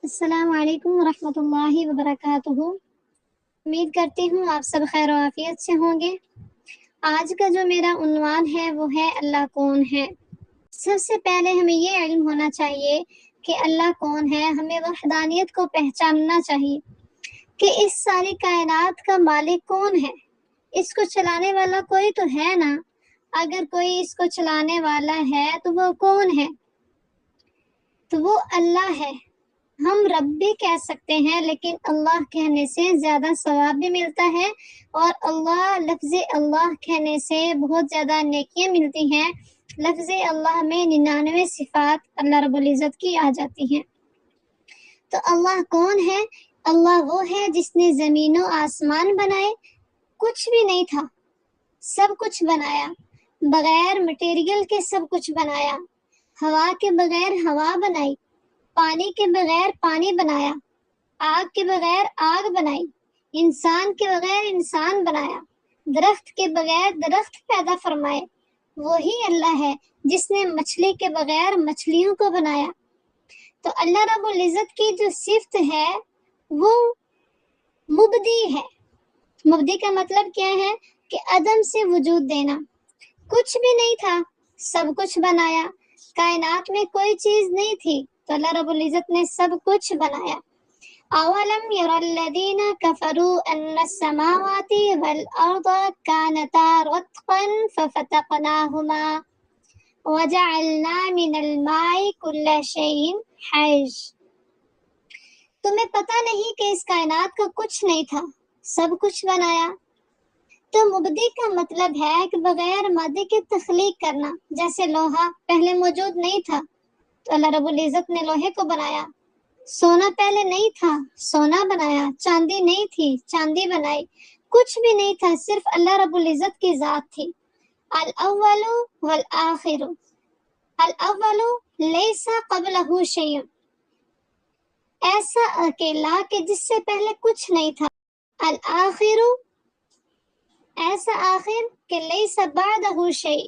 السلام علیکم ورحمۃ اللہ وبرکاتہ۔ امید کرتی ہوں آپ سب خیر و عافیت سے ہوں گے۔ آج کا جو میرا عنوان ہے وہ ہے اللہ کون ہے۔ سب سے پہلے ہمیں یہ علم ہونا چاہیے کہ اللہ کون ہے۔ ہمیں وحدانیت کو پہچاننا چاہیے کہ اس ساری کائنات کا مالک کون ہے۔ اس کو چلانے والا کوئی تو ہے نا۔ اگر کوئی اس کو چلانے والا ہے تو وہ کون ہے؟ تو وہ اللہ ہے۔ ہم رب بھی کہہ سکتے ہیں لیکن اللہ کہنے سے زیادہ ثواب بھی ملتا ہے، اور لفظ اللہ کہنے سے بہت زیادہ نیکیاں ملتی ہیں۔ لفظ اللہ میں 99 صفات اللہ رب العزت کی آ جاتی ہیں۔ تو اللہ کون ہے؟ اللہ وہ ہے جس نے زمین و آسمان بنائے، کچھ بھی نہیں تھا، سب کچھ بنایا، بغیر مٹیریل کے سب کچھ بنایا، ہوا کے بغیر ہوا بنائی، پانی کے بغیر پانی بنایا، آگ کے بغیر آگ بنائی، انسان کے بغیر انسان بنایا، درخت کے بغیر درخت پیدا فرمائے۔ وہی اللہ ہے جس نے مچھلی کے بغیر مچھلیوں کو بنایا۔ تو اللہ رب العزت کی جو صفت ہے وہ مبدی ہے۔ مبدی کا مطلب کیا ہے؟ کہ عدم سے وجود دینا۔ کچھ بھی نہیں تھا، سب کچھ بنایا۔ کائنات میں کوئی چیز نہیں تھی تو اللہ رب العزت نے سب کچھ بنایا۔ اولم یر الذین کفروا ان السماوات والارض کانتا رتقا ففتقناہما وجعلنا من الماء کل شیء حی۔ تمہیں پتہ نہیں کہ اس کائنات کا کچھ نہیں تھا، سب کچھ بنایا۔ تو مبدی کا مطلب ہے کہ بغیر مادے کے تخلیق کرنا۔ جیسے لوہا پہلے موجود نہیں تھا تو اللہ رب العزت نے لوہے کو بنایا۔ سونا پہلے نہیں تھا، سونا بنایا۔ چاندی نہیں تھی، چاندی بنائی۔ کچھ بھی نہیں تھا، صرف اللہ رب العزت کی ذات تھی۔ الاول والآخر، الاول لیس قبلہ شیء، ایسا اکیلا کہ جس سے پہلے کچھ نہیں تھا۔ الآخر، ایسا آخر کہ لیس بعدہ شیء،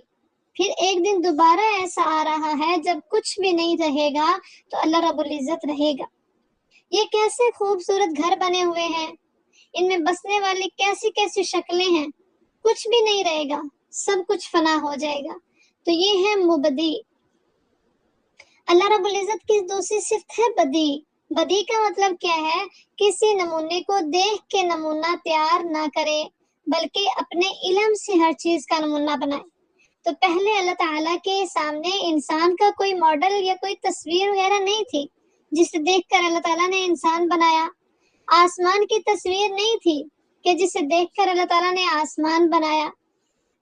پھر ایک دن دوبارہ ایسا آ رہا ہے جب کچھ بھی نہیں رہے گا تو اللہ رب العزت رہے گا۔ یہ کیسے خوبصورت گھر بنے ہوئے ہیں، ان میں بسنے والی کیسی کیسی شکلیں ہیں۔ کچھ بھی نہیں رہے گا، سب کچھ فنا ہو جائے گا۔ تو یہ ہے مبدی۔ اللہ رب العزت کی دوسری صفت ہے بدی۔ بدی کا مطلب کیا ہے؟ کسی نمونے کو دیکھ کے نمونہ تیار نہ کرے بلکہ اپنے علم سے ہر چیز کا نمونہ بنائے۔ تو پہلے اللہ تعالیٰ کے سامنے انسان کا کوئی ماڈل یا کوئی تصویر وغیرہ نہیں تھی جسے دیکھ کر اللہ تعالیٰ نے انسان بنایا۔ آسمان کی تصویر نہیں تھی کہ جسے دیکھ کر اللہ تعالیٰ نے آسمان بنایا۔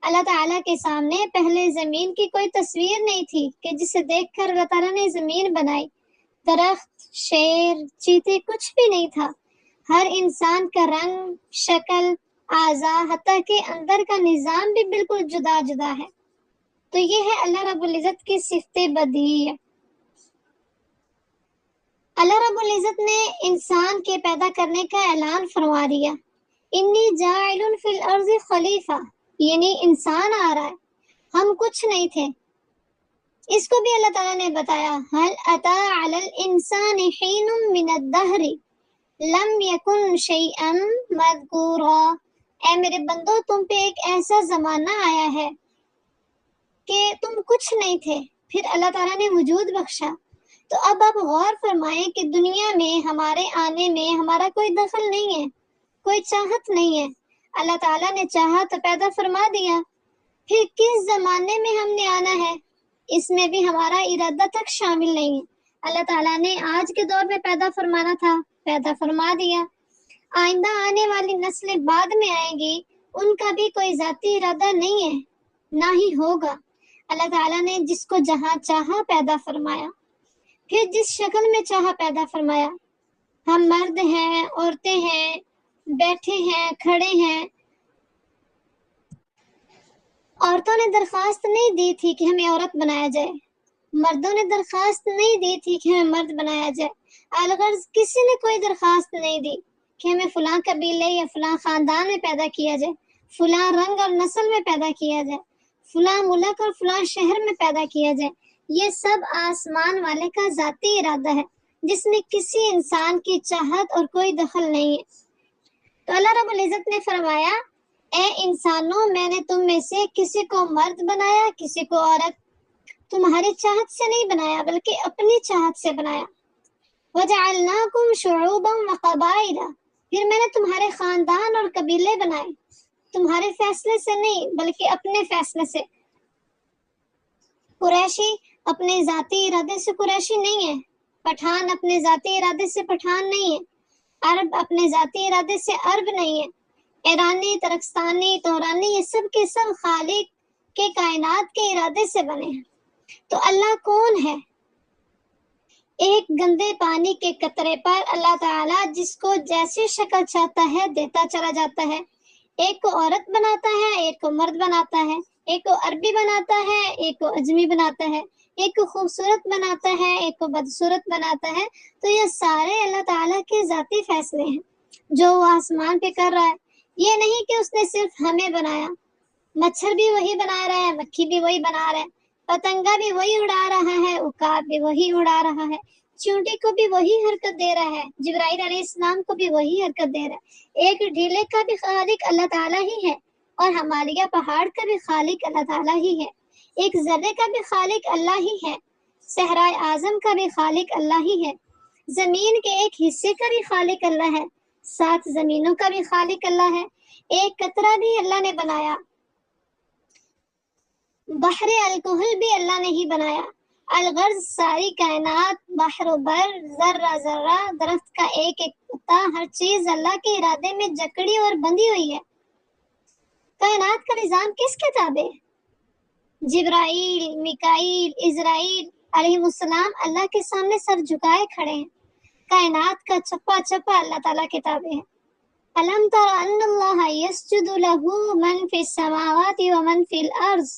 اللہ تعالیٰ کے سامنے پہلے زمین کی کوئی تصویر نہیں تھی کہ جسے دیکھ کر اللہ تعالیٰ نے زمین بنائی۔ درخت، شیر، چیتے، کچھ بھی نہیں تھا۔ ہر انسان کا رنگ، شکل، اعضاء، حتیٰ کہ اندر کا نظام بھی بالکل جدا جدا ہے۔ تو یہ ہے اللہ رب العزت کی صفت بدیع۔ اللہ رب العزت نے انسان کے پیدا کرنے کا اعلان فرما دیا۔ انی جاعل فی الارض خلیفہ، یعنی انسان آ رہا ہے، ہم کچھ نہیں تھے۔ اس کو بھی اللہ تعالیٰ نے بتایا، هل اتى علی الانسان حین من الدہر لم یکن شیئا مذکورا۔ اے میرے بندو، تم پہ ایک ایسا زمانہ آیا ہے کہ تم کچھ نہیں تھے، پھر اللہ تعالیٰ نے وجود بخشا۔ تو اب آپ غور فرمائیں کہ دنیا میں ہمارے آنے میں ہمارا کوئی دخل نہیں ہے، کوئی چاہت نہیں ہے۔ اللہ تعالیٰ نے چاہا تو پیدا فرما دیا۔ پھر کس زمانے میں ہم نے آنا ہے، اس میں بھی ہمارا ارادہ تک شامل نہیں ہے۔ اللہ تعالیٰ نے آج کے دور میں پیدا فرمانا تھا، پیدا فرما دیا۔ آئندہ آنے والی نسلیں بعد میں آئیں گی، ان کا بھی کوئی ذاتی ارادہ نہیں ہے، نہ ہی ہوگا۔ اللہ تعالیٰ نے جس کو جہاں چاہا پیدا فرمایا، پھر جس شکل میں چاہا پیدا فرمایا۔ ہم مرد ہیں، عورتیں ہیں، بیٹھے ہیں، کھڑے ہیں۔ عورتوں نے درخواست نہیں دی تھی کہ ہمیں عورت بنایا جائے، مردوں نے درخواست نہیں دی تھی کہ ہمیں مرد بنایا جائے۔ الغرض کسی نے کوئی درخواست نہیں دی کہ ہمیں فلاں قبیلے یا فلاں خاندان میں پیدا کیا جائے، فلاں رنگ اور نسل میں پیدا کیا جائے، فلاں ملک اور فلاں شہر میں پیدا کیا جائے۔ یہ سب آسمان والے کا ذاتی ارادہ ہے۔ جس میں کسی انسان کی چاہت اور کوئی دخل نہیں ہے۔ تو اللہ رب العزت نے فرمایا اے انسانوں میں نے تم میں سے کسی کو مرد بنایا کسی کو عورت، تمہاری چاہت سے نہیں بنایا بلکہ اپنی چاہت سے بنایا۔ وَجَعَلْنَاكُمْ شُعُوبًا وَقَبَائِلَ، پھر میں نے تمہارے خاندان اور قبیلے بنائے، تمہارے فیصلے سے نہیں بلکہ اپنے فیصلے سے۔ قریشی اپنے ذاتی ارادے سے قریشی نہیں ہے، پٹھان اپنے ذاتی ارادے سے پٹھان نہیں ہے، عرب اپنے ذاتی ارادے سے عرب نہیں ہے، ایرانی، ترکستانی، تورانی، یہ سب کے سب خالق کے کائنات کے ارادے سے بنے ہیں۔ تو اللہ کون ہے؟ ایک گندے پانی کے قطرے پر اللہ تعالیٰ جس کو جیسی شکل چاہتا ہے دیتا چلا جاتا ہے۔ ایک کو عورت بناتا ہے، ایک کو مرد بناتا ہے، ایک کو عربی بناتا ہے، ایک کو اجمی بناتا ہے، ایک کو خوبصورت بناتا ہے، ایک کو بدصورت بناتا ہے۔ تو یہ سارے اللہ تعالیٰ کے ذاتی فیصلے ہیں جو وہ آسمان پہ کر رہا ہے۔ یہ نہیں کہ اس نے صرف ہمیں بنایا، مچھر بھی وہی بنا رہا ہے، مکھی بھی وہی بنا رہا ہے، پتنگا بھی وہی اڑا رہا ہے، عقاب بھی وہی اڑا رہا ہے، چونٹی کو بھی وہی حرکت دے رہا ہے، جبرائیل علیہ السلام کو بھی وہی حرکت دے رہا ہے۔ ایک ڈھیلے کا بھی خالق اللہ تعالیٰ ہی ہے اور ہمالیہ پہاڑ کا بھی خالق اللہ تعالیٰ ہی ہے۔ ایک ذرے کا بھی خالق اللہ ہی ہے، صحرائے اعظم کا بھی خالق اللہ ہی ہے، زمین کے ایک حصے کا بھی خالق اللہ ہے، 7 زمینوں کا بھی خالق اللہ ہے، ایک قطرہ بھی اللہ نے بنایا، بحر الکحل بھی اللہ نے ہی بنایا، الغرض ساری کائنات، بحر و بر، ذرہ ذرہ، درخت کا ایک ایک پتا، ہر چیز اللہ کے ارادے میں جکڑی اور بندھی ہوئی ہے۔ کائنات کا نظام کس کے تابع ہے؟ جبرائیل، میکائیل، عزرائیل علیہ السلام اللہ کے سامنے سر جھکائے کھڑے ہیں۔ کائنات کا چپا چپا اللہ تعالیٰ کے تابع ہے۔ الم تر ان اللہ یسجد لہ من فی السماوات ومن فی الارض،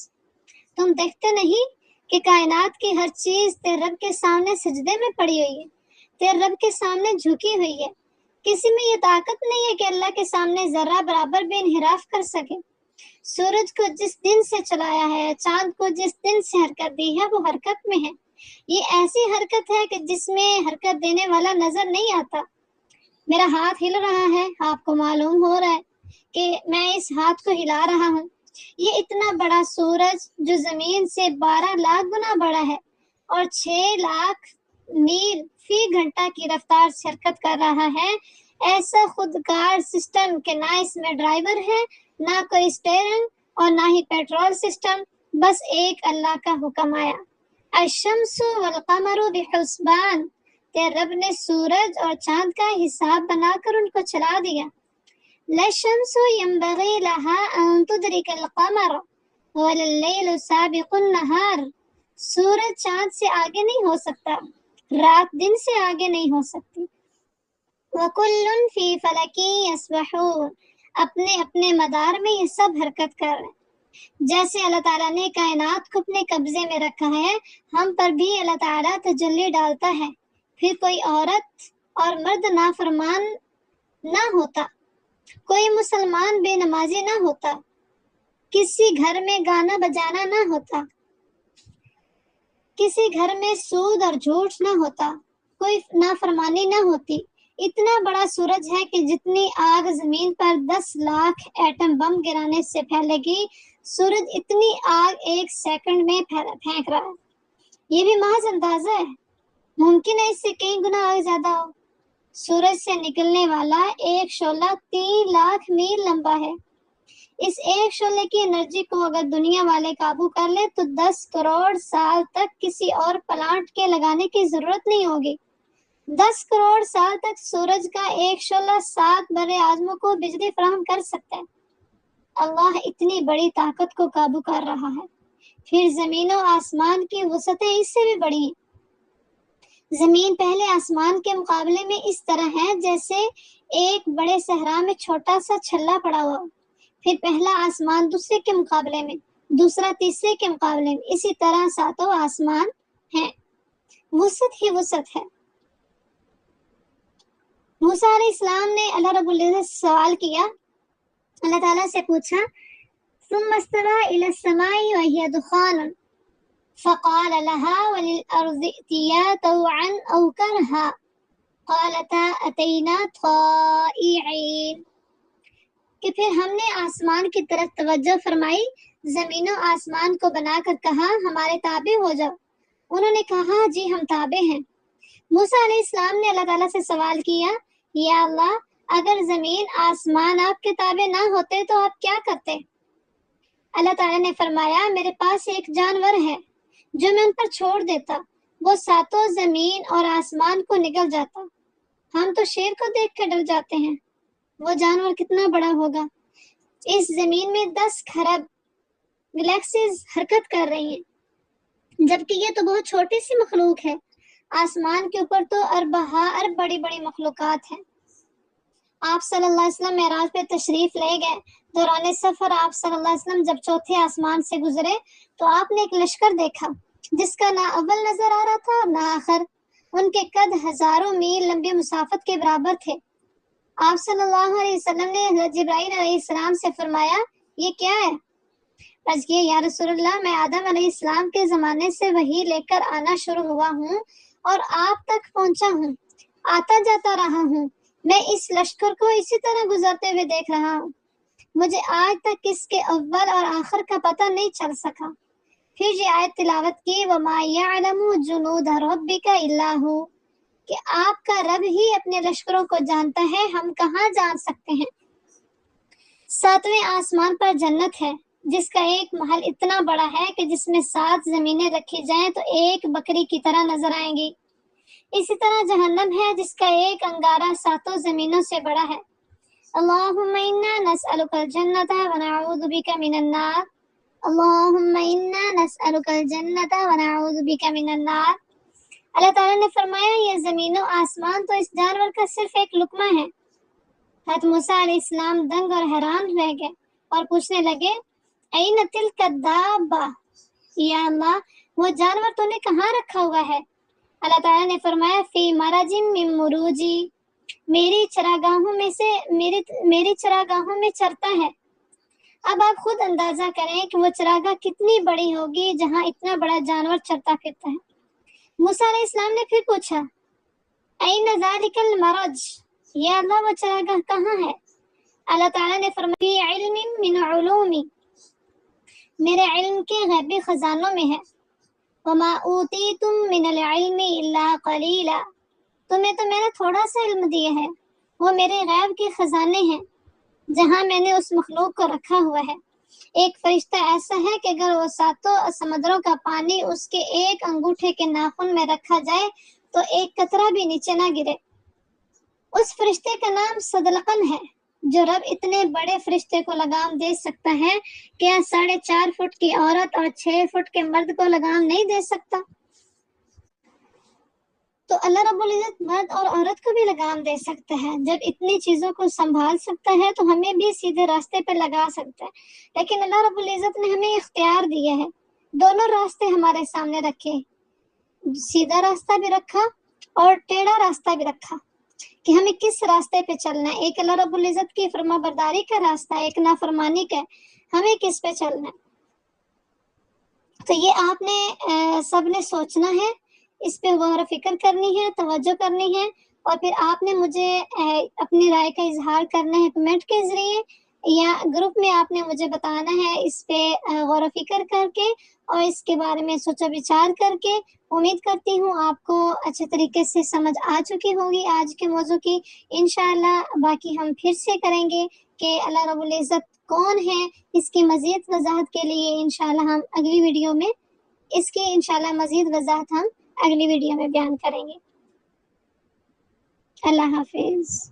تم دیکھتے نہیں کہ کائنات کی ہر چیز تیرے رب کے سامنے سجدے میں پڑی ہوئی ہے، تیرے رب کے سامنے جھکی ہوئی ہے۔ کسی میں یہ طاقت نہیں ہے کہ اللہ کے سامنے ذرہ برابر بھی انحراف کر سکے۔ سورج کو جس دن سے چلایا ہے، چاند کو جس دن سے حرکت دی ہے، وہ حرکت میں ہے۔ یہ ایسی حرکت ہے کہ جس میں حرکت دینے والا نظر نہیں آتا۔ میرا ہاتھ ہل رہا ہے، آپ کو معلوم ہو رہا ہے کہ میں اس ہاتھ کو ہلا رہا ہوں۔ یہ اتنا بڑا سورج جو زمین سے 12 لاکھ گنا بڑا ہے اور 6 لاکھ میل فی گھنٹہ کی رفتار سے حرکت کر رہا ہے، ایسا خودکار سسٹم کہ نہ اس میں ڈرائیور ہے، نہ کوئی اسٹیئرنگ اور نہ ہی پیٹرول سسٹم، بس ایک اللہ کا حکم آیا، الشمس والقمر بحسبان، تیرے رب نے سورج اور چاند کا حساب بنا کر ان کو چلا دیا۔ لَلشَّمْسُ يَنبَغِي لَهَا أَن تُدْرِكَ الْقَمَرَ وَلَلَّيْلُ سَابِقُ النَّهَارِ، سورج چاند سے آگے نہیں ہو سکتا، رات دن سے آگے نہیں ہو سکتی۔ وَكُلٌّ فِي فَلَكٍ يَسْبَحُونَ، اپنے اپنے مدار میں یہ سب حرکت کر رہے ہیں۔ جیسے اللہ تعالیٰ نے کائنات کو اپنے قبضے میں رکھا ہے، ہم پر بھی اللہ تعالیٰ تجلی ڈالتا ہے۔ پھر کوئی عورت اور مرد نافرمان نہ ہوتا، کوئی مسلمان بے نمازی نہ ہوتا، کسی گھر میں گانا بجانا نہ ہوتا، کسی گھر میں سود اور جھوٹ نہ ہوتا، کوئی نافرمانی نہ ہوتی۔ اتنا بڑا سورج ہے کہ جتنی آگ زمین پر 10 لاکھ ایٹم بم گرانے سے پھیلے گی، سورج اتنی آگ ایک سیکنڈ میں پھینک رہا ہے۔ یہ بھی محض اندازہ ہے، ممکن ہے اس سے کئی گنا آگ زیادہ ہو۔ سورج سے نکلنے والا ایک شعلہ 3 لاکھ میل لمبا ہے۔ اس ایک شعلے کی انرجی کو اگر دنیا والے قابو کر لے تو 10 کروڑ سال تک کسی اور پلانٹ کے لگانے کی ضرورت نہیں ہوگی۔ 10 کروڑ سال تک سورج کا ایک شعلہ 7 بر اعظموں کو بجلی فراہم کر سکتا ہے۔ اللہ اتنی بڑی طاقت کو قابو کر رہا ہے۔ پھر زمین و آسمان کی وسعتیں اس سے بھی بڑی ہیں۔ زمین پہلے آسمان کے مقابلے میں اس طرح ہے جیسے ایک بڑے صحرا میں چھوٹا سا چھلا پڑا ہوا، پھر پہلا آسمان دوسرے کے مقابلے میں، دوسرا تیسرے کے مقابلے میں، اسی طرح 7 آسمان ہیں۔ وسعت ہی وسعت ہے۔ موسیٰ علیہ السلام نے اللہ رب العزت سے سوال کیا، اللہ تعالیٰ سے پوچھا ثم استوى إلى السماء وهي دخان، فقال لها وللأرض ائتيا طوعا أو كرها قالتا أتينا طائعين، کہ پھر ہم نے آسمان کی طرف توجہ فرمائی، زمین و آسمان کو بنا کر کہا ہمارے تابع ہو جاؤ، انہوں نے کہا جی ہم تابع ہیں۔ موسیٰ علیہ السلام نے اللہ تعالیٰ سے سوال کیا، یا اللہ اگر زمین آسمان آپ کے تابع نہ ہوتے تو آپ کیا کرتے؟ اللہ تعالیٰ نے فرمایا میرے پاس ایک جانور ہے جو میں ان پر چھوڑ دیتا، وہ ساتوں زمین اور آسمان کو نگل جاتا۔ ہم تو شیر کو دیکھ کر ڈر جاتے ہیں، وہ جانور کتنا بڑا ہوگا۔ اس زمین میں 10 کھرب گلیکسیز حرکت کر رہی ہیں، جبکہ یہ تو بہت چھوٹی سی مخلوق ہے۔ آسمان کے اوپر تو اربہا ارب بڑی بڑی مخلوقات ہیں۔ آپ صلی اللہ علیہ وسلم معراج پہ تشریف لے گئے، دوران سفر آپ صلی اللہ علیہ وسلم جب چوتھے آسمان سے گزرے تو آپ نے ایک لشکر دیکھا جس کا نہ اول نظر آ رہا تھا اور نہ آخر، ان کے قد ہزاروں میل لمبی مسافت کے برابر تھے۔ آپ صلی اللہ علیہ وسلم نے حضرت جبرائیل علیہ السلام سے فرمایا یہ کیا ہے؟ عرض کیا یا رسول اللہ میں آدم علیہ السلام کے زمانے سے وحی لے کر آنا شروع ہوا ہوں اور آپ تک پہنچا ہوں، آتا جاتا رہا ہوں، میں اس لشکر کو اسی طرح گزرتے ہوئے دیکھ رہا ہوں، مجھے آج تک اس کے اول اور آخر کا پتہ نہیں چل سکا۔ پھر یہ آیت تلاوت کی وَمَا يَعْلَمُ جُنُودَ رَبِّكَ إِلَّا هُوَ، کہ آپ کا رب ہی اپنے لشکروں کو جانتا ہے، ہم کہاں جان سکتے ہیں۔ 7ویں آسمان پر جنت ہے جس کا ایک محل اتنا بڑا ہے کہ جس میں 7 زمینیں رکھی جائیں تو ایک بکری کی طرح نظر آئیں گی۔ اسی طرح جہنم ہے جس کا ایک انگارہ 7 زمینوں سے بڑا ہے۔ اللہم انا نسألک الجنت ونعوذ بک من النار، اللہم انا نسألک الجنت ونعوذ بک من النار۔ اللہ تعالیٰ نے فرمایا یہ زمین و آسمان تو اس جانور کا صرف ایک لقمہ ہے۔ حضرت موسیٰ علیہ السلام دنگ اور حیران رہ گئے اور پوچھنے لگے این تلک الدابہ، یا اللہ وہ جانور تو نے کہاں رکھا ہوا ہے؟ اللہ تعالیٰ نے فرمایا فی مرج من مروجی، میری چراگاہوں میں چرتا ہے۔ اب آپ خود اندازہ کریں کہ وہ چراگاہ کتنی بڑی ہوگی جہاں اتنا بڑا جانور چرتا پھرتا ہے۔ موسیٰ علیہ السلام نے پھر پوچھا این ذالک المرج، یا اللہ وہ چراگاہ کہاں ہے؟ اللہ تعالیٰ نے فرمایا فی علم من علومی، میرے علم کے غیبی خزانوں میں ہے۔ وما اوتیتم من العلم الا قلیلا، تمہیں تو میں نے تھوڑا سا علم دیا ہے، وہ میرے غیب کے خزانے ہیں جہاں میں نے اس مخلوق کو رکھا ہوا ہے۔ ایک فرشتہ ایسا ہے کہ اگر وہ 7 سمندروں کا پانی اس کے ایک انگوٹھے کے ناخن میں رکھا جائے تو ایک قطرہ بھی نیچے نہ گرے۔ اس فرشتے کا نام صدلقن ہے۔ جو رب اتنے بڑے فرشتے کو لگام دے سکتا ہے، کیا 4.5 فٹ کی عورت اور 6 فٹ کے مرد کو لگام نہیں دے سکتا؟ تو اللہ رب العزت مرد اور عورت کو بھی لگام دے سکتا ہے۔ جب اتنی چیزوں کو سنبھال سکتا ہے تو ہمیں بھی سیدھے راستے پہ لگا سکتا ہے۔ لیکن اللہ رب العزت نے ہمیں اختیار دیا ہے، دونوں راستے ہمارے سامنے رکھے، سیدھا راستہ بھی رکھا اور ٹیڑھا راستہ بھی رکھا کہ ہمیں کس راستے پہ چلنا ہے۔ ایک اللہ رب العزت کی فرما برداری کا راستہ ہے، ایک نافرمانی کا ہے، ہمیں کس پہ چلنا ہے۔ تو یہ آپ نے سب نے سوچنا ہے، اس پہ غور و فکر کرنی ہے، توجہ کرنی ہے، اور پھر آپ نے مجھے اپنی رائے کا اظہار کرنا ہے کمنٹ کے ذریعے یا گروپ میں آپ نے مجھے بتانا ہے، اس پہ غور و فکر کر کے اور اس کے بارے میں سوچ و بچار کر کے۔ امید کرتی ہوں آپ کو اچھے طریقے سے سمجھ آ چکی ہوگی آج کے موضوع کی۔ انشاءاللہ باقی ہم پھر سے کریں گے کہ اللہ رب العزت کون ہے، اس کی مزید وضاحت کے لیے انشاءاللہ ہم اگلی ویڈیو میں اس کی انشاءاللہ مزید وضاحت ہم اگلی ویڈیو میں بیان کریں گے۔ اللہ حافظ۔